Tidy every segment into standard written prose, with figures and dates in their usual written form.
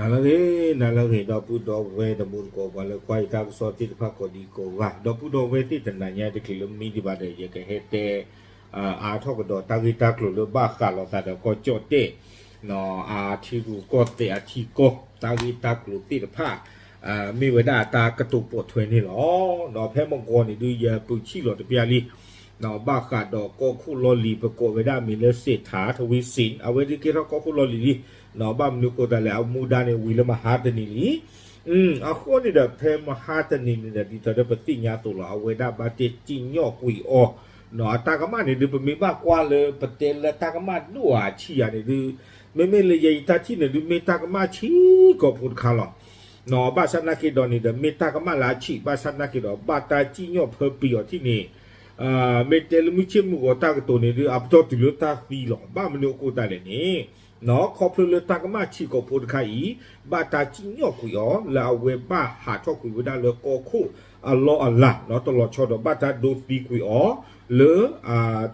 nalage do pu do we the moon ko ba le kwai ta so ti pha ko di ko wa do pu do we ti tan nya de kilo mi di ba de ye ke he te a tho ko do ta gi ta klo lo ba kha lo ta do ko cho te no a thi ru ko te a thi ko ta gi ta klo ti pha mi we da ta ka tu po thwe ni lo no phe mong ko ni du ye pu chi lo de pya li no ba kha do ko khu lo li pe ko we da mi le se tha thwi sin a we di ke ro ko khu lo li no ba mnu ko da le a mu da ne wi le ma ha de ni li a kho ni da phe ma ha de ni ni da di ta de pa ti nya to lo a we da ba te chi nyo kwi o no ta ka ma ni de mi ba kwa le pa te le ta ka ma lu a chi ya ni de me le ye ta chi ne de me ta ka ma chi ko pu kha lo no ba sa na ki do ni de me ta ka ma la chi ba sa na ki do ba ta chi nyo phe pi o ti ni me te lu mi chi mu ko ta ka to ni de a to ti lu ta fi lo ba mnu ko da le ni no ko plu le ta ka ma chi ko pu kha i ba ta chi nyo ku yo la we ba ha tho ku da le ko khu a lo a la no to lo cho do ba ta do fi ku yo le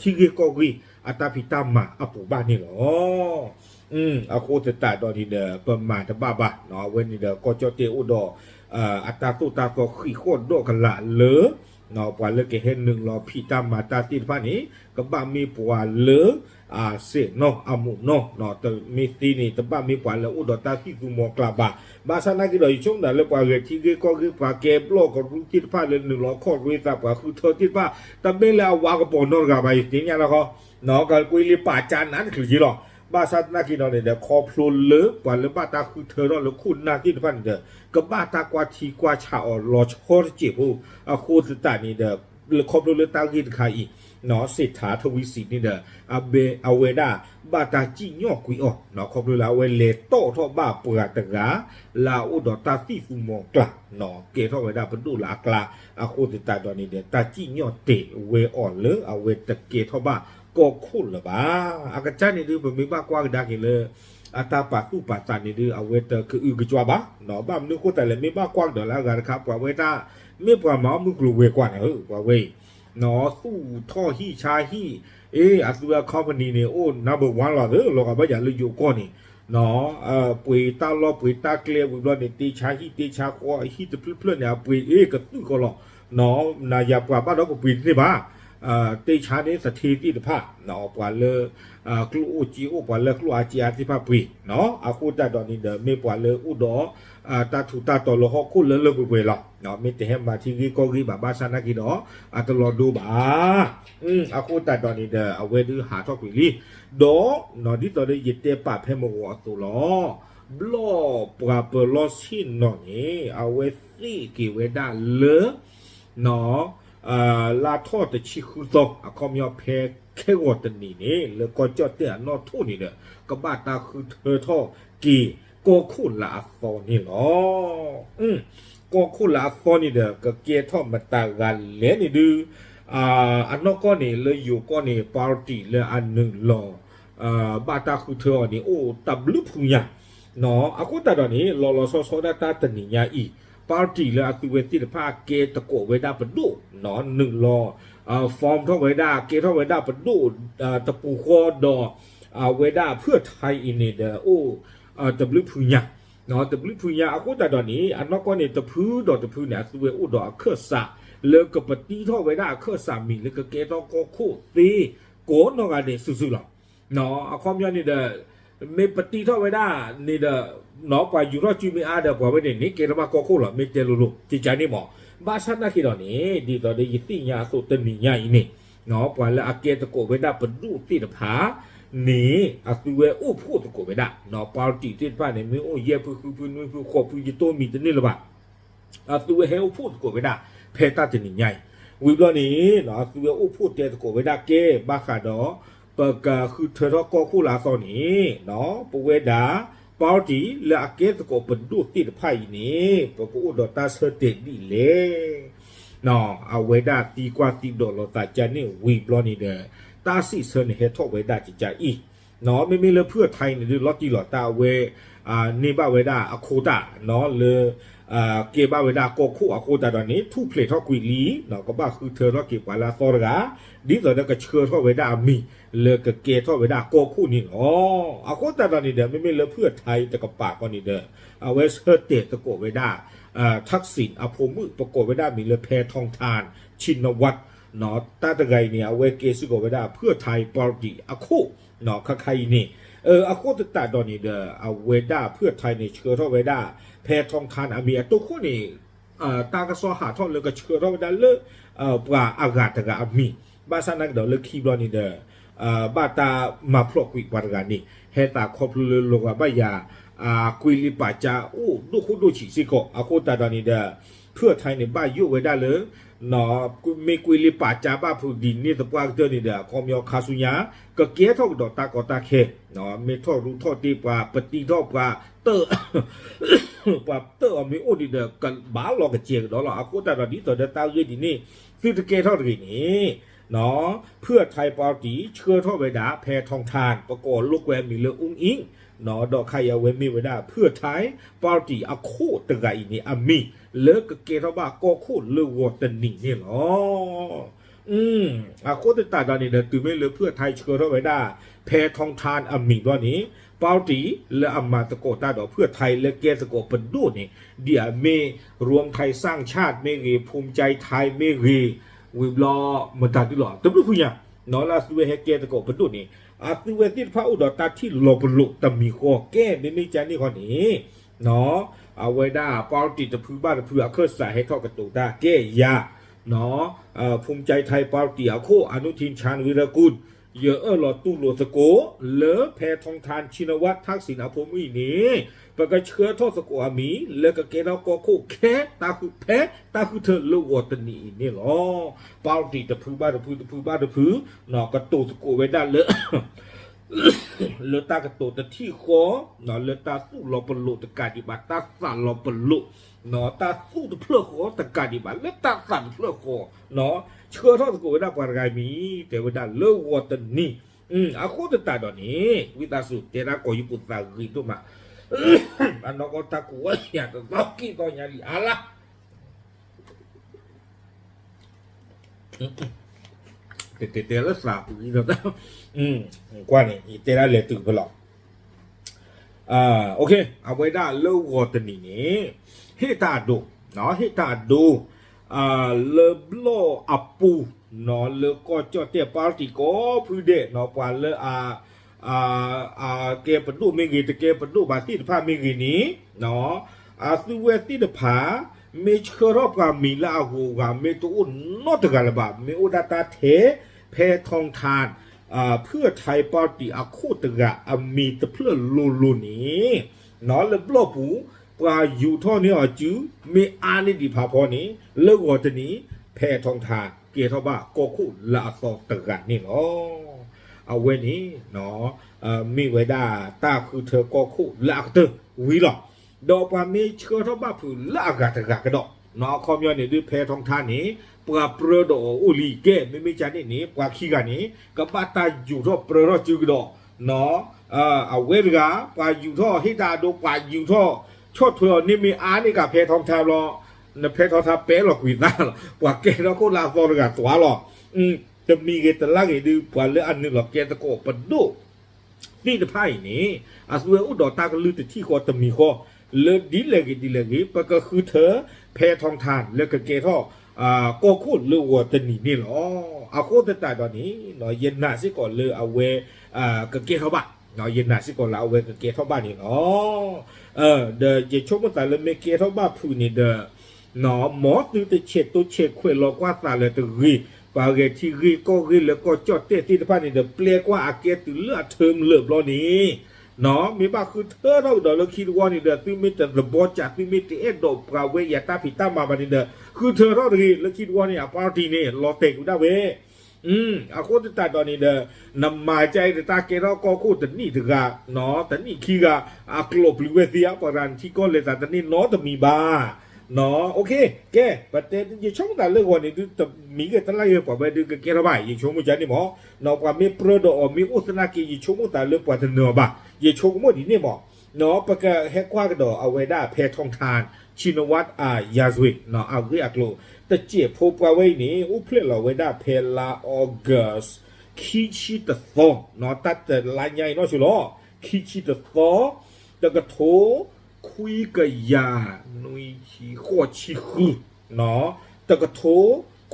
chi ge ko gi a ta pi ta ma a pu ba ni lo a ko te ta do ni de pa ma ta ba ba no we ni de ko cho te u do a ta tu ta ko khi ko do ka la le no pa le ke henนึงlo pi ta ma ta ti pa ni ka ba mi pwa leเสนออามุนอนอตมีตีนี่ตบ้ามีปวาเลอุดตาที่กูมอกลาบาบาสานากิโดยช่วงนั้นเลยปวาเรที่ก็คือปวาเก็บโลกกับรู้ที่ผ้าเลย100ข้อรู้ตาปวาคือเธอที่ผ้าแต่ไม่แล้ววากระปนนกับไปจริงอย่างแล้วก็เนาะก็กุยลิป่าจานนั้นคือจีหรอบาสานากิโดเนี่ยเดี๋ยวคอพลุนเลือปวาเลบ้าตาคือเธอรอดแล้วคุณนาที่ผ้าเด้อก็บ้าตากว่าทีกว่าชาออรอชโคตรจีบคู่สุดท้ายนี่เด้อครบเลยตากินใครอีเนาะเศรษฐาทวีสินนี่เด้อเอาเวดาบาตาจิญอกุยอเนาะครบเลยละเวเลโตทอบาเปรตกาลาอุดตาที่ฟุมองกลาเนาะเกทอเวดาปดูลากลาโคติตาดอนี่เด้อตาจิญอเตเวอ่อนเลเอาเวตะเกทอบาก็คุละบาอากาจานี่ดื้อบ่มีบ้ากว่าดากิเลอาตาปาตุปาตานี่ดื้อเอาเวตคืออึกจัวบาเนาะบ้ามนึกโคแต่เลยมีบ้ากว่าดอละกันครับว่าเวตามีปว่าหมอมึกลูเวกว่าเออว่าเวเนาะสู้ท่อฮีชาฮีอาสุราคอมพานีเนี่ยโอ้นับวันละเด้อเราก็ไม่อยากเลยอยู่ก่อนนี่เนาะปุ๋ยตาล้อปุ๋ยตาเกลียวปุ๋ยล้อเนี่ยตีชาฮีตีชาควายฮีตะเพลินเนี่ยปุ๋ยก็ตื้อก็หรอเนาะนายาปว่าบ้านเราก็ปุ๋ยนี่บ้าตีชาเนี่ยสถีที่ตะผ้าเนาะปว่าเลยครูอุจิอุปว่าเลยครูอาจีอาที่ผ้าปุ๋ยเนาะอาคูตาดอนนี่เด้อไม่ปว่าเลยอุดอตาถูตาต่อละฮอคู่เลยเลยปุ๋ยเนาะเนาะไม่แต่ให้มาที่กี่ก็กี่บ้าชานากี่เนาะตลอดดูบ้าอาคูตาดอนนี่เด้อเอาไว้ดูหาทอกุยลีดอเนาะที่ตอนนี้ยึดเตปาเพ่มวัวตัวล้อบลอปราเปลอชินเนาะนี่เอาไว้สี่กี่เวดาเลเนาะลาทอดชิคุโตคอมยอเพแค่วตันนี่เนี่ยแล้วก็จอดเตะนอทุ่นี่เด้อก็บ้าตาคือเธอท่อกี่ก็คู่ลาฟอนี่หรอก็คู่ลาฟอนี่เด้อก็เกียท่อมาตากันเล่นนี่ดูอันนอกก็นี่เลยอยู่ก็นี่ปาร์ตี้เลยอันหนึ่งหล่อบาตาคือเธอนี่โอ้ตับลุพุงยาเนาะอากูตาดอนนี้รอซอดาตาตันนี่ยาอีปาร์ตี้เลยอากูเวทีผ้าเกตะโกเวดาปะดูเนาะหนึ่งรอฟอร์มท่อเวดาเกท่อเวดาปะดูตะปูคอดอเวดาเพื่อไทยอินเดียโอ้ตับลุพุงยาเนาะตับลุพุงยาอากูตาดอนนี้อันนอกก็นี่ตะพื้ดอกตะพื้เนี่ยตัวอุดอกเครือสะเลิกกับปฏิท่อไว้ได้เครื่องสามีเลิกกับเกตก็คู่ตีโกนนกันเนี่ยสุดๆหรอเนาะความยอดนี่เด้อไม่ปฏิท่อไว้ได้นี่เด้อเนาะไปอยู่รอดจีมีอาเด้อพอไว้เนี่ยนี่เกตมาก็คู่หรอไม่เจริญจิตใจนี่หมอบาชันนักขีดนี่ดีต่อได้ยิติญาสุตนิญาอินี่เนาะไปแล้วอาเกตโกไว้ได้ปดูตีตะผานี่อาตุเวอุพูดโกไว้ได้เนาะปาร์ตี้ที่บ้านเนี่ยมีโอ้เย่ผู้ขอบผู้ยิโตมีตัวนี้หรือเปล่าอาตุเวเฮลพูดโกไว้ได้เพตาจะหนีใหญ่วิบล้อนี้เนาะคือว่าอุพูดเตะตะโกเวดาเก้บาขาดอเปิกคือเธอรก็คู่ลาตอนนี้เนาะปเวดาปาร์ตี้และอาเกตะโกเป็นดูติดไพ่นี้ปกูอุดตาเสเตดีเลยเนาะเอาเวดาตีกว่าตีโดลตาจานี่วิบล้อนี้เด้อตาสิเสนเฮทอเวดาจิจาอี เนาะไม่เลยเพื่อไทยเนี่ยล็อตจีหลอตาเวนี่บ้าเวดาอโคตาเนาะเลยเกบ้าเวดาโกคู่อโคตาตอนนี้ทูเพลทอกุยลีเนาะก็บ้าคือเธอเนาะเก็บไว้ละซอร์กาดิตอนนั้นก็เชื่อทอเวดามีเลยก็เกทอเวดาโกคู่นี่อ๋ออโคตาตอนนี้เด้อไม่เลยเพื่อไทยแต่กับปากก่อนนี่เด้อเอาเวสเฮอร์เตตะโกเวดาทักษิณอภมุประกอบเวดามีเลยแพทองทานชินวัตรเนาะตาตะไกเนี่ยเวเกสุโกเวดาเพื่อไทยปาร์ตี้อโคเนาะใครนี่อโคตตาตอนนี้เด้อเอาเวดาเพื่อไทยนี่เชื่อทอเวดาแพทองทานอามีตัวคู่นี่ตากระซอหาทอนเลยก็เชื่อทอเวดาเลปลาอากาศตะกะอามีบาสานักเดี๋ยวเลยคีบลอนี่เด้อบาตามาพลอกวิกวารกันนี่เฮตาครบเลยลงว่าบายากุยลิปาจาโอ้ดูคู่ดูฉีสิโกอโคตาตอนนี้เด้อเพื่อไทยเนี่ยบ้ายุเวดาเลยเนาะไม่กุยลิปาจาบ้าผู้ดินนี่ตะปากเจอนี่เด้อคอมยอคาสุญาก็เกี้ยทอกดอกตากอตาเคเนาะไม่ทอรู้ทอดีกว่าปฏิทอกว่าเตอว่าเตอมีโอดีเด้อกันบ้าหลอกกระเจียดอกอโคตาตอนนี้ตัวเด้อตาเยดีนี่ฟิตเกทอดีนี่เนาะเพื่อไทยปาร์ตี้เชื่อทอเวดาแพทองทานประกอบลูกแวมมีเลอุ้งอิงเนาะดอกไข่เวมีเวดาเพื่อไทยปาร์ตี้อโคตะไกนี่อามีเลิกเกทบ้าก็โคเลือวอตันนี่นี่หรออโคตตาตอนนี้เด้อตื่นไม่เลือเพื่อไทยเชื่อทอเวดาแพทองทานอามีตอนนี้ปาร์ตี้และอามาตะโกตาดอกเพื่อไทยและเกสโกเป็นดูนี่เดี๋ยวเมรวมไทยสร้างชาติเมรีภูมิใจไทยเมรีวิบลอมันตาที่หล่อแต่ไม่พูดอย่างนอลาสเวเฮเกตะโกเป็นดูนี่อาสเวติพระอุดรตาที่หลบหลุดแต่มีข้อแก้ไม่ใจนี่คนนี้เนาะเอาไว้ได้ปาร์ตี้จะพื้นบ้านจะพื้นเครื่องใส่ให้ทอดกระตุกได้แก้ยาเนาะภูมิใจไทยปาร์ตี้โคอนุทินชาญวิรกุลเยอะหลอดตู้หลอดสโกเลอแพทองทานชินวัตรทักษิณอภมุนี่ปะก็เชื้อทอดสโกอามีแล้วก็เกเราก็โคแค่ตาคือแพ้ตาคือเธอเลือวอตนี่นี่หรอปาร์ตี้จะพื้นบ้านจะพื้นบ้านจะพื้นเนาะกระตุกสโกไว้ได้เลยเลตากระตุกแต่ที่คอเนาะเลตาสู้รอปลุตะการดิบาตาสั่นรอปลุเนาะตาสู้ตะเพลคอตะการดิบาเลตาสั่นเพลคอเนาะเชื่อทอดสกูได้ปารายมีแต่ว่าได้เลือวอตันนี่อาโคตตาดอนนี้วิตาสุเตระกอยุปุตตากิตุมาอันนก็ตะกัวอยากจะล็อกกี้ก็อย่างนี้อะไรเตะแล้วสาบอีกแล้วกว่านี่เตะแล้วเลยตื่นไปหรอกโอเคเอาไว้ได้เลือวอตันนี่เฮตาดูเนาะเฮตาดูเลบโลอัปปูเนาะเลก็จอดเตะปาร์ตี้ก็พื้นเดเนาะกว่าเลเกปดูไม่กี่แต่เกปดูบาที่ผ้าไม่กี่นี้เนาะสุเวติดผาไม่เชื่อรอบกับมีลาหูกับไม่ตัวโนตกันละบาไม่อุดาตาเทแพทองทานเพื่อไทยปาร์ตี้อาคูตกะมีแต่เพื่อลูนี้เนาะเลบโลปูปลาอยู่ท่อนี้อ่ะจูมีอานิดิภาพอนี้เลิกว่าจะนี้แพทองทานเกียรติบ้าก็คู่ละสอตกันนี่เนาะเอาไว้นี้เนาะมีไว้ได้ตาคือเธอก็คู่ละเตอวิหรอดอกปามีเชื่อท่าบ้าผืนละกะตะกะกระดอกเนาะคอมยอนนี่ด้วยแพทองทานนี้ปลาเปรดอุลีเกไม่จานนี่ปลาขี้กันนี้กับบ้าตาอยู่ท่อเปรดจูกดอกเนาะเอาเวรกาปลาอยู่ท่อให้ตาดูปลาอยู่ท่อชดเถื่อนี่มีอานี่กับเพทองทานรอในเพทองทานเป๊ะหรอกวินาหรอกว่าเกเราก็ลาฟอร์กับตัวหรอกจะมีเกตละเกดูกว่าเรื่องอันนึงหรอกเกตะโกปดูนี่จะไพ่นี้อาสเวอุดอตาก็ลือแต่ที่คอตมีคอเลิกดีเลยปะก็คือเธอเพทองทานแล้วก็เกท่อก็คูดเลือวัวตนีนี่หรอเอาโคตรตายตอนนี้หน่อยเย็นหน้าสิก่อนเลยเอาเวก็เกเข้าบ้านเนาะเย็นหน้าสิก่อนเราเอาเวก็เกเข้าบ้านนี่เนาะเดี๋ยวจะชมว่าแต่ละเมเกเข้าบ้านพูนี่เด้อเนาะหมอตื่นแต่เช็ดตัวเช็ดคุยรอกว่าตาเลยตัวรีปาเกที่รีก็รีแล้วก็จอดเตะที่บ้านนี่เด้อเปลี่ยกว่าอาเกตื่นเลือดเทิมเลือบล้อนี้เนาะมีบ้าคือเธอเราเดี๋ยวเราคิดว่านี่เด้อตื่นไม่แต่ระบบจัดตื่นไม่แต่ดอกปลาเวอยากตาผิดตามาบันนี่เด้อคือเธอเราดีแล้วคิดว่านี่ปาร์ตี้นี่รอเตะกูได้เว้อาโคตรตาตอนนี้เด้อนำมาใจแต่ตาเกเราก็โคตรนี่ถึงอะเนาะแต่นี่ขี้กะกลบหรือเวทีอะปรันที่ก้อนเลยแต่นี่เนาะแต่มีบ้า เนาะโอเคแกประเด็นยิ่งช่องแต่เรื่องวันนี้ดูแต่มีกันตั้งหลายอย่างกว่าไปดูกันแกระบายยิ่งช่วงมื้อจันนี่หมอเนาะกว่ามีโปรโดมีอุตนากียิ่งช่วงแต่เรื่องกว่าจะเนื้อบ่ยิ่งช่วงมื้อนี้นี่หมอเนาะปะกะเฮกว่ากันดอเอาไว้ได้เพทองทานชินวัตรยาสวิกเนาะเอาเรียกโลแต่เจี๊ยบพบว่าไว้นี่อุเพลเราไว้ได้เพลาออกัสคิชิตะซอเนาะตัดแต่ลายใหญ่เนาะชิลอคิชิตะซอแล้วก็โถคุยกับยาหนุ่ยชีขั้วชีคือเนาะแต่ก็โถ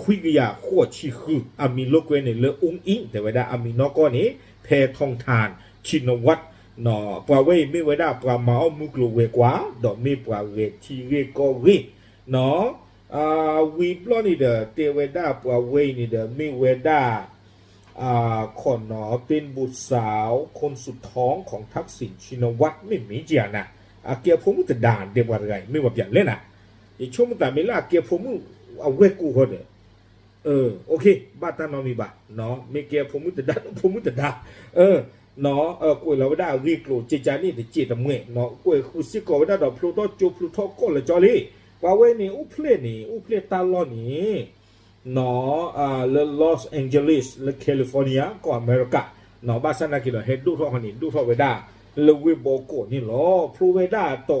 คุยกับยาขั้วชีคือมีโลกเวเนี่ยเลออุ้งอิงแต่ไว้ได้มีนอกก้อนนี้เพทองทานชินวัตรเนาะปลาเว้ไม่ไว้ได้ปลาเมามุกลูเวกว่าดอกมีปลาเวทีเวก็เวเนาะวีบล้อนี่เด้อเตเวด้าปลาเวนี่เด้อมีเวด้าคนเนาะเป็นบุตรสาวคนสุดท้องของทักษิณชินวัตรไม่มีเจียนะเกียร์ผมจะด่านเดี๋ยวว่าไงไม่ว่าเปลี่ยนเล่นอีช่วงมันแต่ไม่ละเกียร์ผมเอาเวกูเขาเด้อโอเคบ้านตานอมีบ้าเนาะไม่เกียร์ผมจะด่าผมจะด่าเนาะกวยเราไม่ได้รีกโลเจจานี่แต่เจตเมื่อเนาะกวยคือสิกอไม่ได้ดอกพลูโตจูพลูโตก็เลยจอลี่ว่าเวนี่อุเพลตาลอนี่เนาะเลลอสแองเจลิสและแคลิฟอร์เนียก็อเมริกาเนาะบ้านสันนักกิโลเฮดดูท่อคนนี้ดูท่อเวด้าเลวิโบโกนี่หรอพลูเวด้าต่อ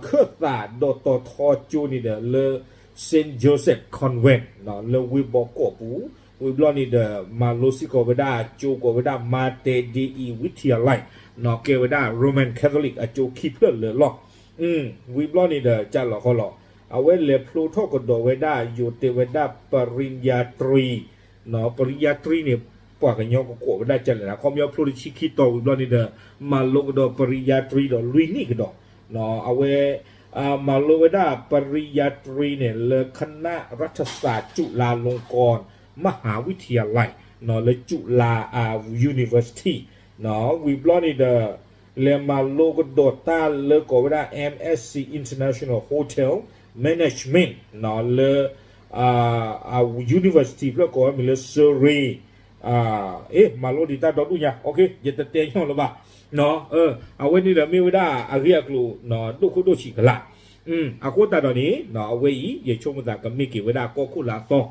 เครือตาโดต่อทอจูนี่เด้อเลเซนต์โจเซฟคอนเวนต์เนาะเลวิโบโกปูวิบลอนี่เดอมาโลซิโกเวดาจูโกเวดามาเตดีอีวิทยาลัยเนาะเกเวดาโรมันคาทอลิกจูคีเพื่อนเลยหรอกวิบลอนี่เดอจะหลอกเขาหรอกเอาไว้เลพลูโตกโดเวดาอยู่เตเวดาปริญญาตรีเนาะปริญญาตรีเนี่ยปว่ากันยอกโกเวดาจะเลยนะคอมยอพลูชิคิโตวิบลอนี่เดอมาโลกโดปริญญาตรีโดลุยนี่ก็ดอกเนาะเอาไว้มาโลเวดาปริญญาตรีเนี่ยเลคณะรัฐศาสตร์จุฬาลงกรณ์มหาวิทยาลัยเนาะและจุฬาUniversityเนาะวิบลอนี่เดอเลมาโลกโดต้าเลก็ว่า MSc International Hotel Management เนาะเลUniversity แล้วก็มีเลเซอรีมาโลดิตาดอดุญาโอเคอย่าตะเตียงหรอกบ่าเนาะเอาไว้นี่เดอมีไว้ได้เรียกลูเนาะดูคุดูชิกละอากูตาดอนี้เนาะเอาไว้อย่าชมมันก็มีกี่ไว้ได้ก็คุลาต้อง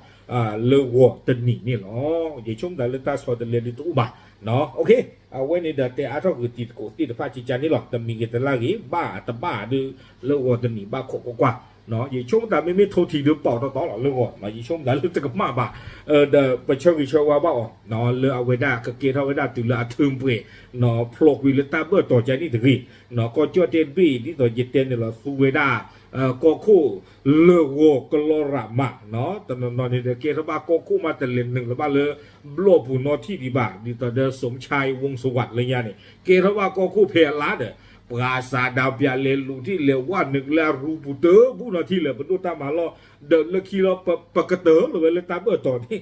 เลวอตนี่เนาะอย่าชมแต่เลต้าสอดเรียนตู้บ่าเนาะโอเคเอาไว้ในเดแต่อาทอกติดโกติดฟ้าจิจานี่หรอกแต่มีกันลากีบ้าแต่บ้าดูเลวอตนี่บ้าโคกว่าเนาะอย่าชมแต่ไม่โทษทีดูเปล่าต่อหรอกเลวอมาอย่าชมแต่เรื่องจะกับมาบ่าเดประชาวิชาว่าบ้าเนาะเลเอาไว้ได้ก็เกเอาไว้ได้ถึงเลอทึมเปเนาะพลกวิเลต้าเบอร์ต่อใจนี่ถึงเนาะก็จอเจนบีที่ต่อจิตเตนเนี่ยเราฟูเวด้าก็คู่เลวกลอรามาเนาะแต่นอนนี่เด็กเกศบ้าก็คู่มาแต่เล่นหนึ่งแล้วบ้าเลยบลบูนอที่ดีบ้าดีต่อเดสมชายวงสวัสดิ์อะไรเงี้ยนี่เกศบ้าก็คู่เพลลาเดปราสาทดาวพิอาเลลูที่เลวว่าหนึ่งแล้วรูปุเตอร์บุนอที่เลบดูตามาล้อเดินเลคีล้อปะกะเตอร์เลยเลยตาเบอร์ต่อนี่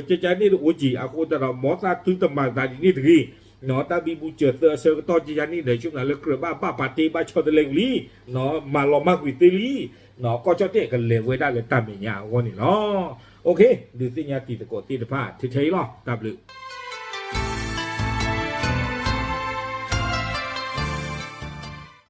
เจ๊นี่โอ้จีอาโคแต่เราหมอตาตึงตมาตาดีนี่ถึงเนาะตาบีบูเจอเตอร์เซอร์ก็ต่อจีนี่เดี๋ยวช่วงนั้นเลยเกลือบ้าปาตีบ้าชอตเลงลีเนาะมาลอมากวิตลีเนาะก็จะเตะกันเลยไว้ได้เลยตามอย่างวันนี้เนาะโอเคดูสิญาติตะโกตีตะพาที่ใช้หรอตามเลย